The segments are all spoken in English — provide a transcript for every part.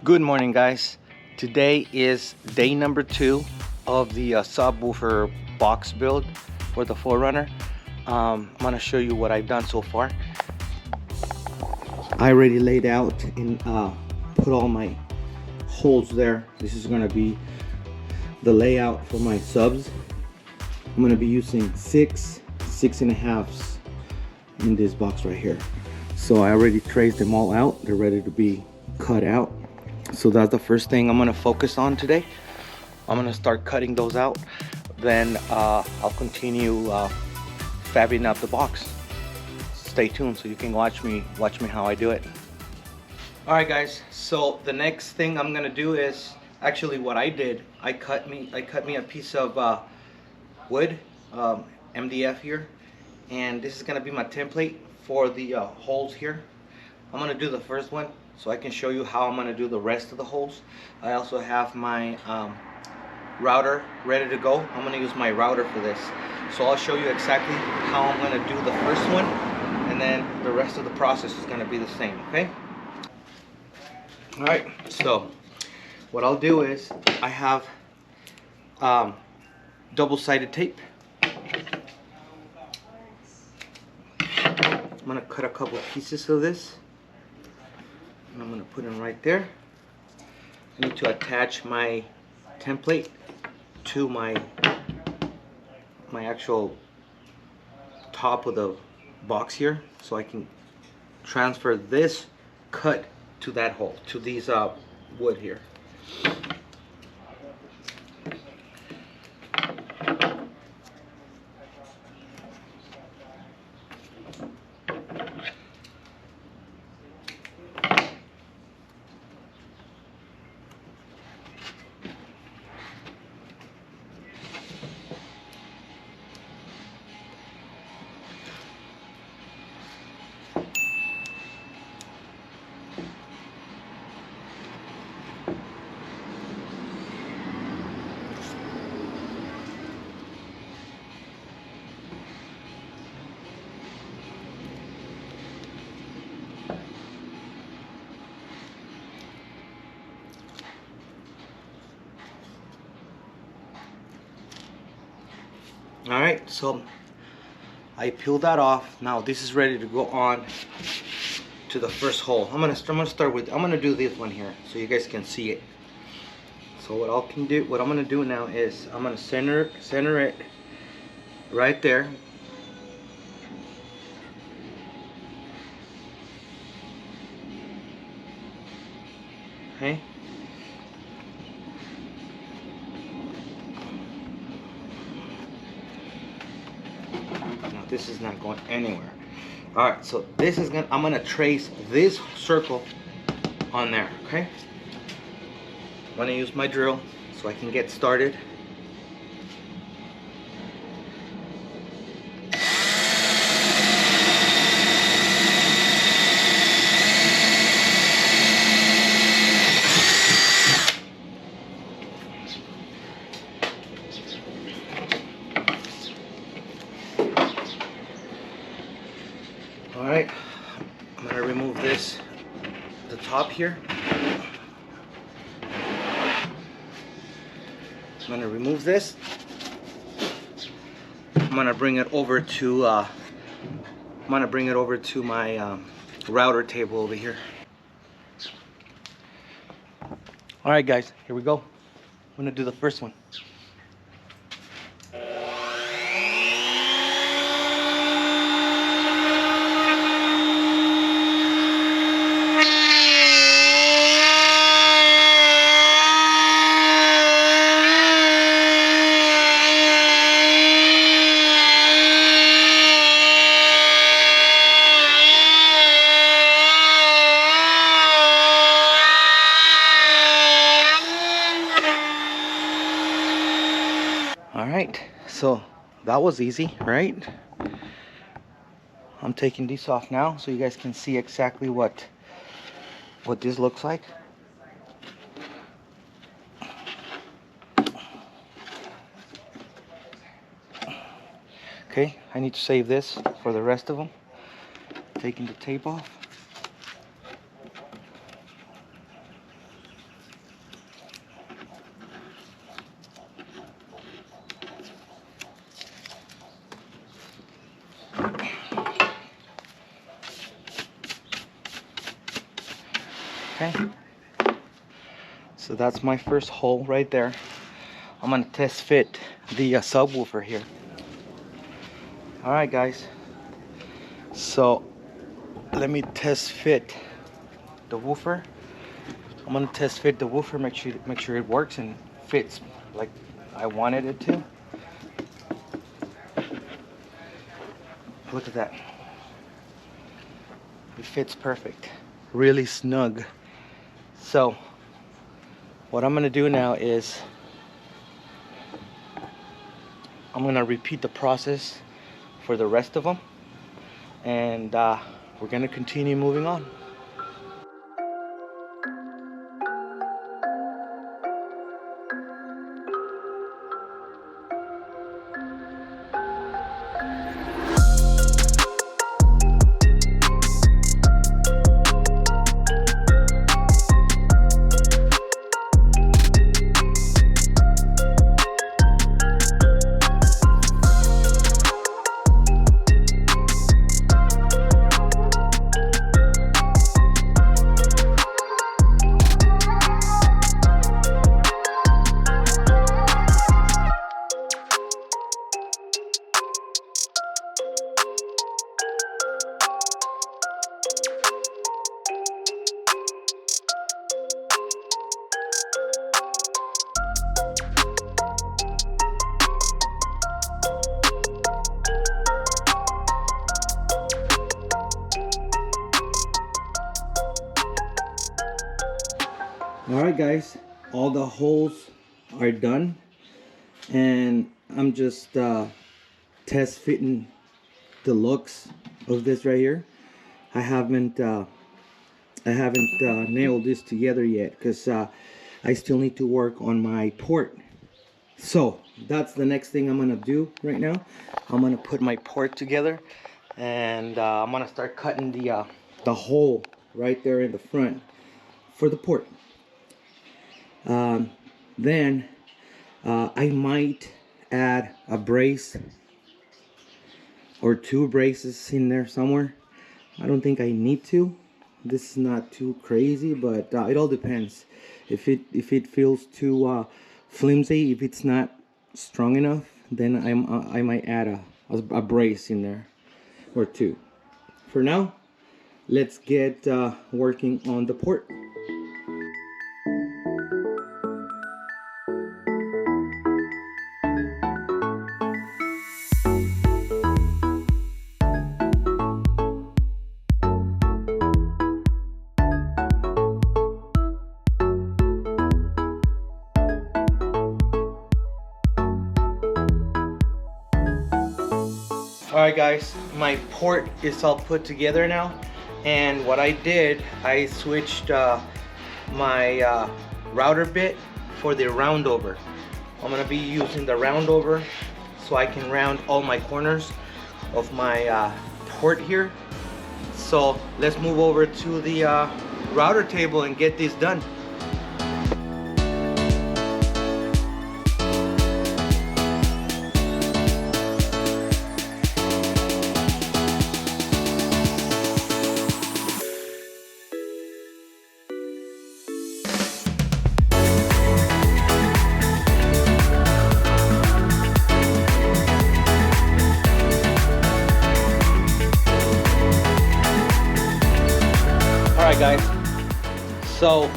Good morning, guys. Today is day number 2 of the subwoofer box build for the 4Runner. I'm gonna show you what I've done so far. I already laid out and put all my holes there. This is gonna be the layout for my subs. I'm gonna be using 6.5s in this box right here. So I already traced them all out. They're ready to be cut out. So that's the first thing I'm gonna focus on today. I'm gonna start cutting those out. Then I'll continue fabbing up the box. Stay tuned so you can watch me how I do it. All right, guys. So the next thing I'm gonna do is actually what I did. I cut me a piece of wood, MDF here, and this is gonna be my template for the holes here. I'm gonna do the first one so I can show you how I'm gonna do the rest of the holes. I also have my router ready to go. I'm gonna use my router for this. So I'll show you exactly how I'm gonna do the first one, and then the rest of the process is gonna be the same, okay? All right, so what I'll do is I have double-sided tape. I'm gonna cut a couple pieces of this, and I'm gonna put them right there. I need to attach my template to my actual top of the box here, so I can transfer this cut to that hole, to these wood here. Alright, so I peeled that off. Now this is ready to go on to the first hole. I'm gonna do this one here so you guys can see it. So what I'm gonna do now is I'm gonna center it right there. Okay. This is not going anywhere. All right, so I'm gonna trace this circle on there, okay? I'm gonna use my drill so I can get started. Alright, I'm going to remove the top here. I'm going to remove this. I'm going to bring it over to my router table over here. Alright guys, here we go. I'm going to do the first one. Alright, so that was easy, right? I'm taking these off now so you guys can see exactly what this looks like. Okay, I need to save this for the rest of them. Taking the tape off. Okay. So that's my first hole right there. I'm gonna test fit the subwoofer here. All right, guys. So let me test fit the woofer. I'm gonna test fit the woofer, make sure it works and fits like I wanted it to. Look at that. It fits perfect. Really snug. So what I'm gonna do now is I'm gonna repeat the process for the rest of them, and we're gonna continue moving on. Alright guys, all the holes are done, and I'm just test fitting the looks of this right here. I haven't nailed this together yet because I still need to work on my port. So that's the next thing I'm gonna do right now. I'm gonna put my port together, and I'm gonna start cutting the hole right there in the front for the port. Then I might add a brace or two braces in there somewhere. I don't think I need to. This is not too crazy, but it all depends. If it feels too flimsy, if it's not strong enough, then I might add a brace in there or two. For now, let's get working on the port. Alright guys, my port is all put together now, and what I did, I switched my router bit for the round over. I'm gonna be using the round over so I can round all my corners of my port here. So let's move over to the router table and get this done. Alright guys, so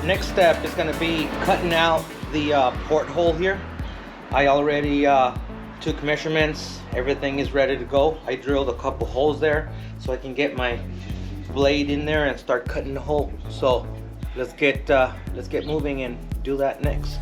next step is going to be cutting out the porthole here. I already took measurements, everything is ready to go. I drilled a couple holes there so I can get my blade in there and start cutting the hole. So let's get moving and do that next.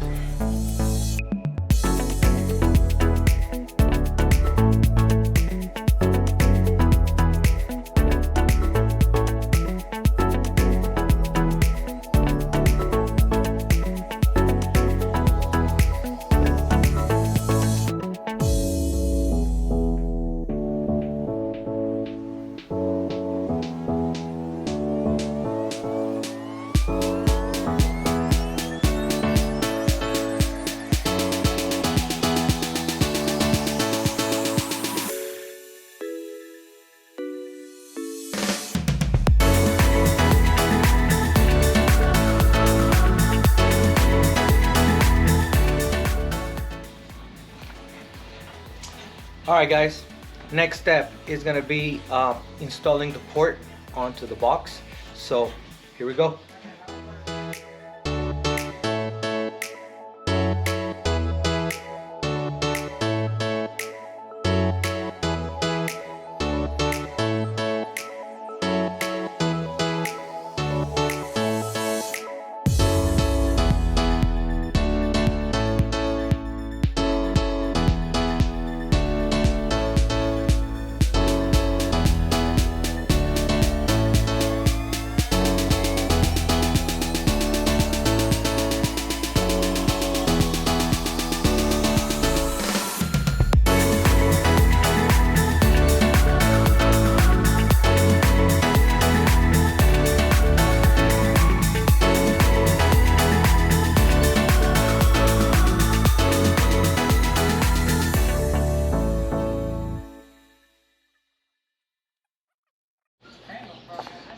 Alright guys, next step is going to be installing the port onto the box. So here we go.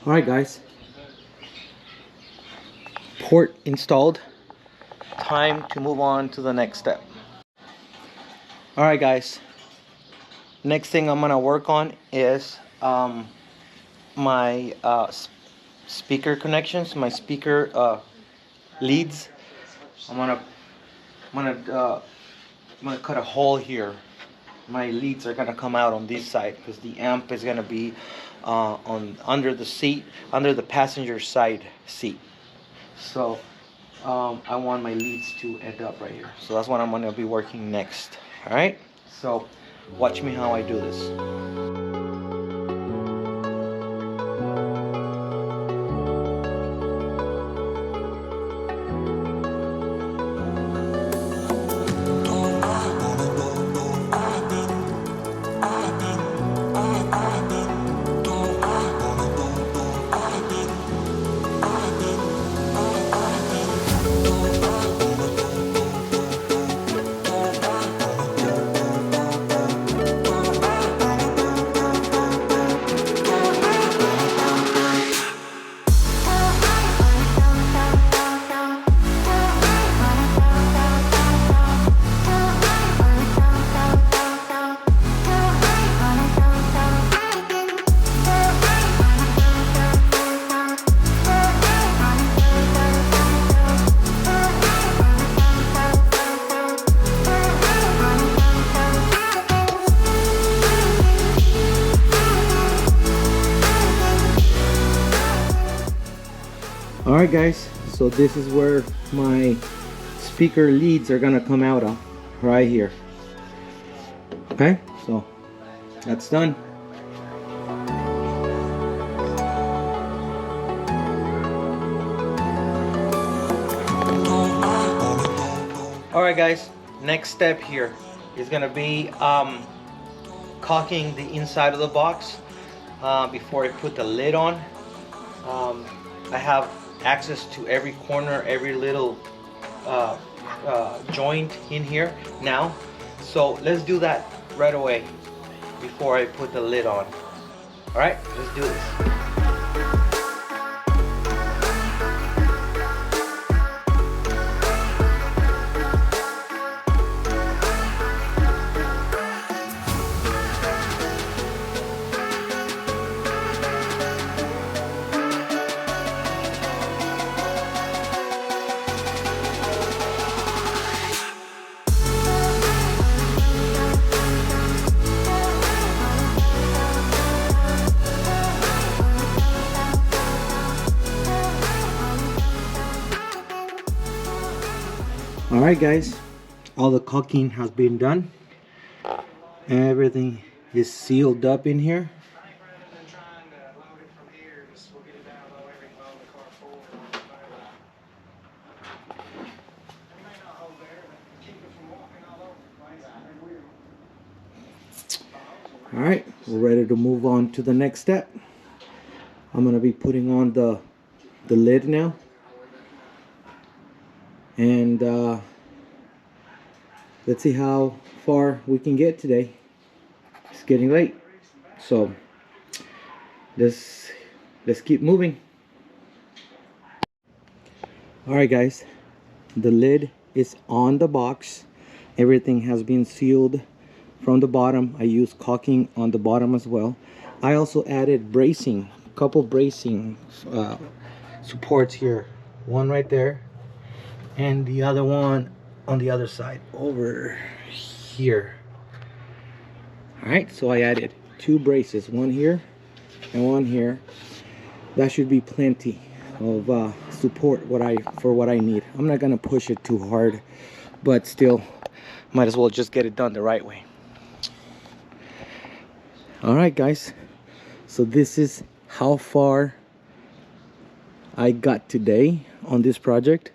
Alright guys, port installed. Time to move on to the next step. Alright guys, next thing I'm gonna work on is my speaker connections, my speaker leads. I'm gonna cut a hole here. My leads are gonna come out on this side because the amp is gonna be under the seat, under the passenger side seat. So I want my leads to end up right here. So that's what I'm gonna be working next. All right. So watch me how I do this. Alright guys, so this is where my speaker leads are gonna come out of, right here. Okay, so that's done. Alright guys, next step here is gonna be caulking the inside of the box before I put the lid on. I have access to every corner, every little joint in here now. So let's do that right away before I put the lid on. All right, let's do this. Alright guys, all the caulking has been done. Everything is sealed up in here. Alright, we're ready to move on to the next step. I'm going to be putting on the lid now. And let's see how far we can get today. It's getting late, so let's keep moving. Alright guys, the lid is on the box. Everything has been sealed from the bottom. I use caulking on the bottom as well. I also added bracing, a couple bracing supports here. One right there, and the other one on the other side over here. All right, so I added 2 braces, one here and one here. That should be plenty of support for what I need. I'm not gonna push it too hard, but still might as well just get it done the right way. All right guys, so this is how far I got today on this project.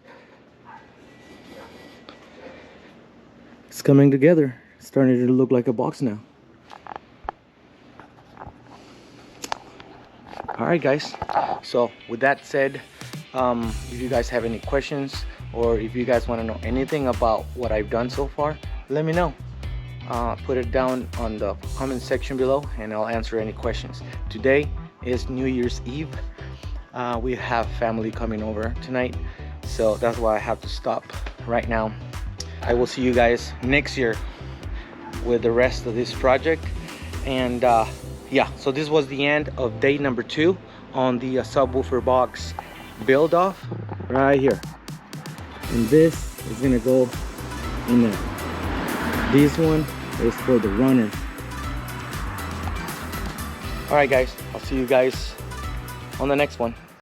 It's coming together. It's starting to look like a box now. All right guys, so with that said, if you guys have any questions, or if you guys want to know anything about what I've done so far, let me know. Put it down on the comment section below and I'll answer any questions. Today is New Year's Eve. We have family coming over tonight, so that's why I have to stop right now. I will see you guys next year with the rest of this project. And yeah, so this was the end of day number 2 on the subwoofer box build off right here. And this is gonna go in there. This one is for the runner. All right guys, I'll see you guys on the next one.